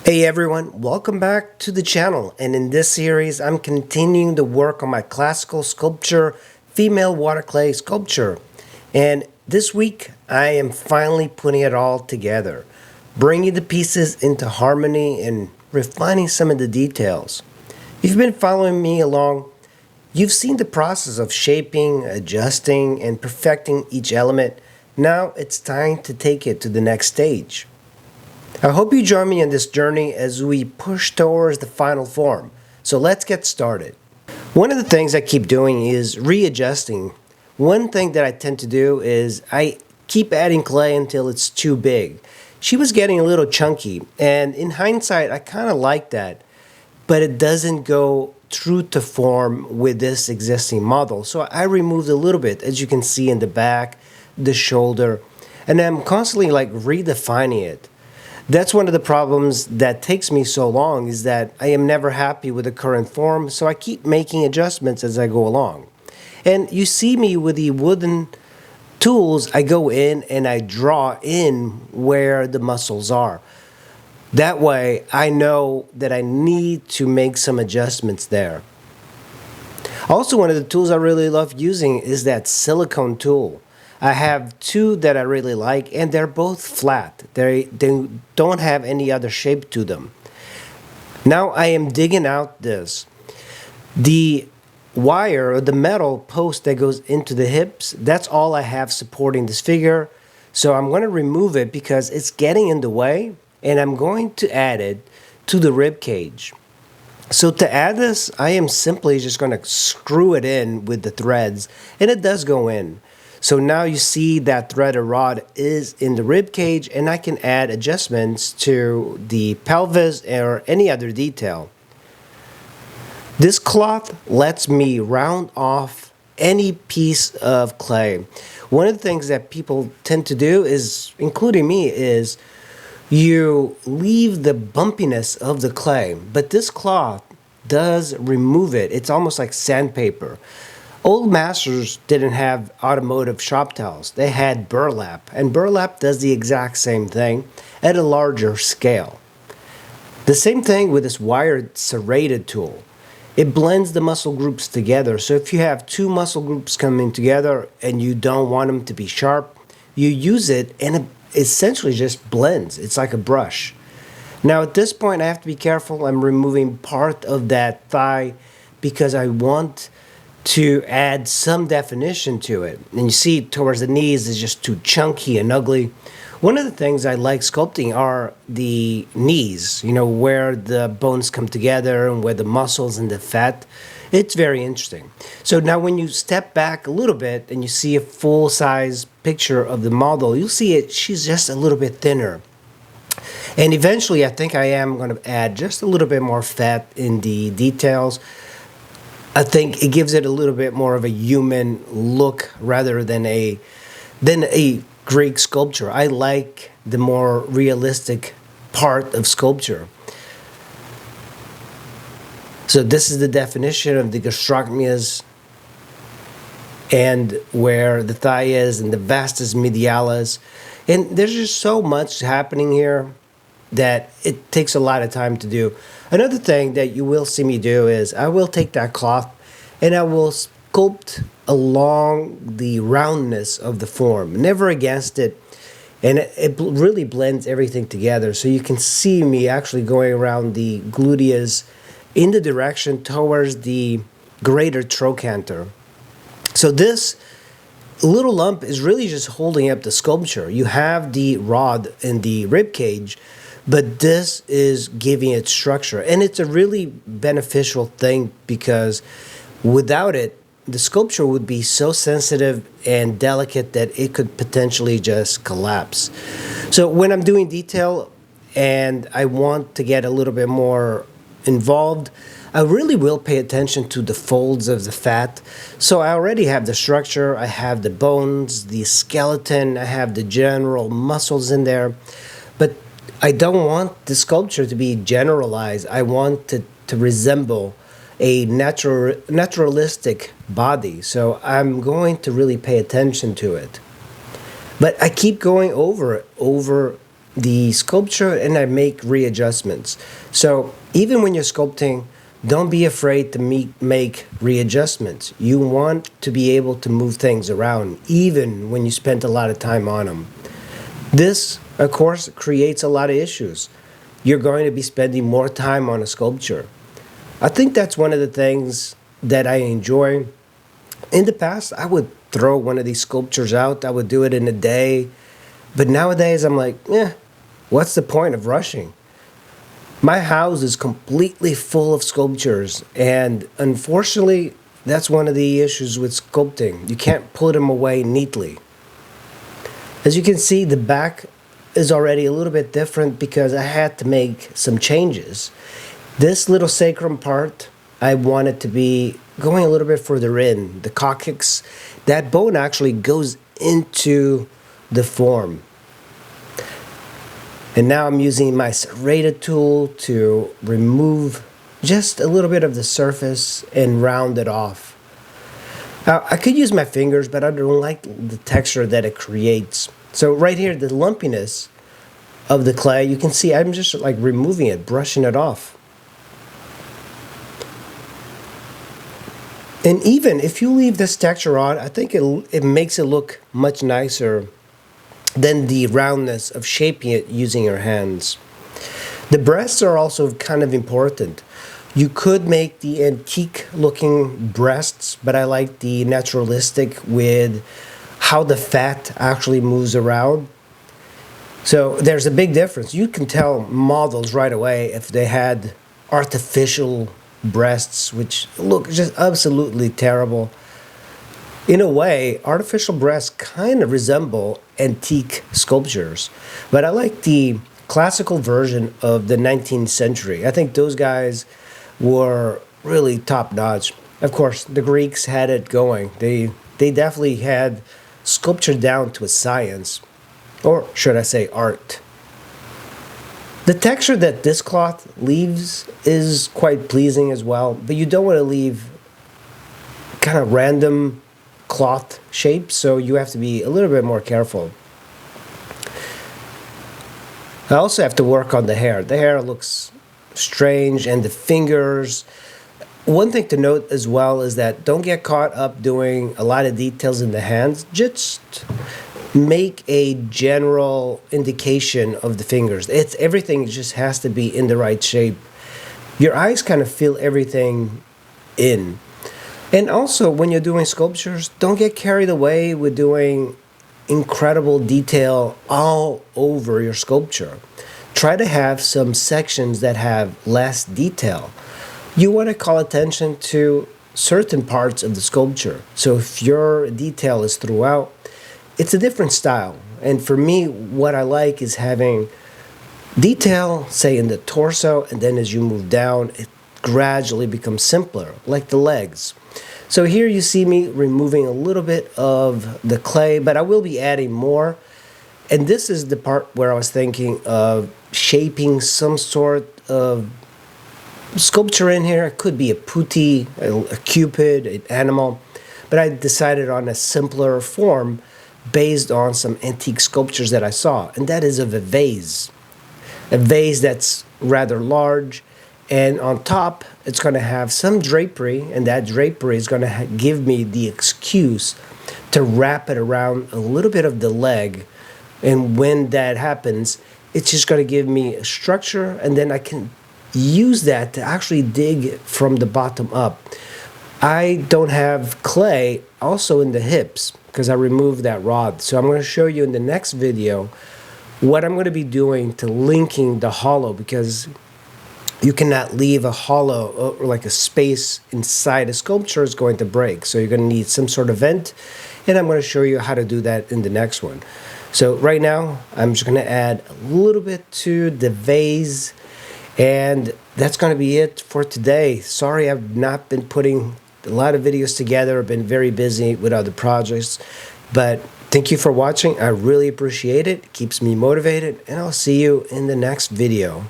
Hey everyone, welcome back to the channel, and in this series I'm continuing to work on my classical sculpture, female water clay sculpture. And this week I am finally putting it all together, bringing the pieces into harmony and refining some of the details. If you've been following me along, you've seen the process of shaping, adjusting, and perfecting each element. Now it's time to take it to the next stage. I hope you join me in this journey as we push towards the final form. So let's get started. One of the things I keep doing is readjusting. One thing that I tend to do is I keep adding clay until it's too big. She was getting a little chunky, and in hindsight I kind of like that, but it doesn't go true to form with this existing model. So I removed a little bit, as you can see in the back, the shoulder, and I'm constantly like redefining it. That's one of the problems that takes me so long, is that I am never happy with the current form, so I keep making adjustments as I go along. And you see me with the wooden tools, I go in and I draw in where the muscles are. That way I know that I need to make some adjustments there. Also, one of the tools I really love using is that silicone tool. I have two that I really like, and they're both flat. They don't have any other shape to them. Now I am digging out the wire, or the metal post that goes into the hips. That's all I have supporting this figure. So I'm going to remove it because it's getting in the way, and I'm going to add it to the rib cage. So to add this, I am simply just going to screw it in with the threads, and it does go in. So now you see that threaded rod is in the rib cage, and I can add adjustments to the pelvis or any other detail. This cloth lets me round off any piece of clay. One of the things that people tend to do is, including me, is you leave the bumpiness of the clay, but this cloth does remove it. It's almost like sandpaper. Old masters didn't have automotive shop towels. They had burlap, and burlap does the exact same thing at a larger scale. The same thing with this wired serrated tool. It blends the muscle groups together. So if you have two muscle groups coming together and you don't want them to be sharp, you use it and it essentially just blends. It's like a brush. Now at this point I have to be careful. I'm removing part of that thigh because I want to add some definition to it. And you see towards the knees is just too chunky and ugly. One of the things I like sculpting are the knees, where the bones come together and where the muscles and the fat. It's very interesting. So now when you step back a little bit and you see a full-size picture of the model, you'll see she's just a little bit thinner. And eventually I think I am going to add just a little bit more fat in the details. I think it gives it a little bit more of a human look rather than a Greek sculpture. I like the more realistic part of sculpture. So this is the definition of the gastrocnemius, and where the thigh is, and the vastus medialis. And there's just so much happening here that it takes a lot of time to do. Another thing that you will see me do is I will take that cloth and I will sculpt along the roundness of the form, never against it, and it really blends everything together. So you can see me actually going around the gluteus in the direction towards the greater trochanter. So this little lump is really just holding up the sculpture. You have the rod in the rib cage, but this is giving it structure, and it's a really beneficial thing because without it, the sculpture would be so sensitive and delicate that it could potentially just collapse. So when I'm doing detail and I want to get a little bit more involved, I really will pay attention to the folds of the fat. So I already have the structure, I have the bones, the skeleton, I have the general muscles in there, but I don't want the sculpture to be generalized. I want it to resemble a naturalistic body. So I'm going to really pay attention to it. But I keep going over the sculpture and I make readjustments. So even when you're sculpting, don't be afraid to make readjustments. You want to be able to move things around even when you spent a lot of time on them. This, of course, creates a lot of issues. You're going to be spending more time on a sculpture. I think that's one of the things that I enjoy. In the past, I would throw one of these sculptures out. I would do it in a day. But nowadays, I'm like, what's the point of rushing? My house is completely full of sculptures, and unfortunately, that's one of the issues with sculpting. You can't put them away neatly. As you can see, the back is already a little bit different because I had to make some changes. This little sacrum part, I wanted to be going a little bit further in. The coccyx, that bone actually goes into the form. And now I'm using my serrated tool to remove just a little bit of the surface and round it off. Now, I could use my fingers, but I don't like the texture that it creates. So right here, the lumpiness of the clay, you can see I'm just like removing it, brushing it off. And even if you leave this texture on, I think it makes it look much nicer than the roundness of shaping it using your hands. The breasts are also kind of important. You could make the antique looking breasts, but I like the naturalistic with how the fat actually moves around. So there's a big difference. You can tell models right away if they had artificial breasts, which look just absolutely terrible. In a way, artificial breasts kind of resemble antique sculptures, but I like the classical version of the 19th century. I think those guys were really top-notch. Of course, the Greeks had it going. They definitely had sculpture down to a science, or should I say art. The texture that this cloth leaves is quite pleasing as well, but you don't want to leave kind of random cloth shapes, so you have to be a little bit more careful. I also have to work on the hair. The hair looks strange, and the fingers. One thing to note as well is that don't get caught up doing a lot of details in the hands. Just make a general indication of the fingers. Everything just has to be in the right shape. Your eyes kind of feel everything in. And also, when you're doing sculptures, don't get carried away with doing incredible detail all over your sculpture. Try to have some sections that have less detail. You want to call attention to certain parts of the sculpture. So if your detail is throughout, it's a different style. And for me, what I like is having detail, say in the torso, and then as you move down, it gradually becomes simpler, like the legs. So here you see me removing a little bit of the clay, but I will be adding more. And this is the part where I was thinking of shaping some sort of sculpture in here. It could be a putti, a cupid, an animal, but I decided on a simpler form based on some antique sculptures that I saw, and that is of a vase. A vase that's rather large, and on top it's going to have some drapery, and that drapery is going to give me the excuse to wrap it around a little bit of the leg. And when that happens, it's just going to give me a structure, and then I can use that to actually dig from the bottom up. I don't have clay also in the hips because I removed that rod. So I'm going to show you in the next video what I'm going to be doing to linking the hollow, because you cannot leave a hollow or like a space inside a sculpture is going to break. So you're going to need some sort of vent, and I'm going to show you how to do that in the next one. So right now, I'm just going to add a little bit to the vase, and that's going to be it for today. Sorry I've not been putting a lot of videos together. I've been very busy with other projects, but thank you for watching. I really appreciate it. It keeps me motivated, and I'll see you in the next video.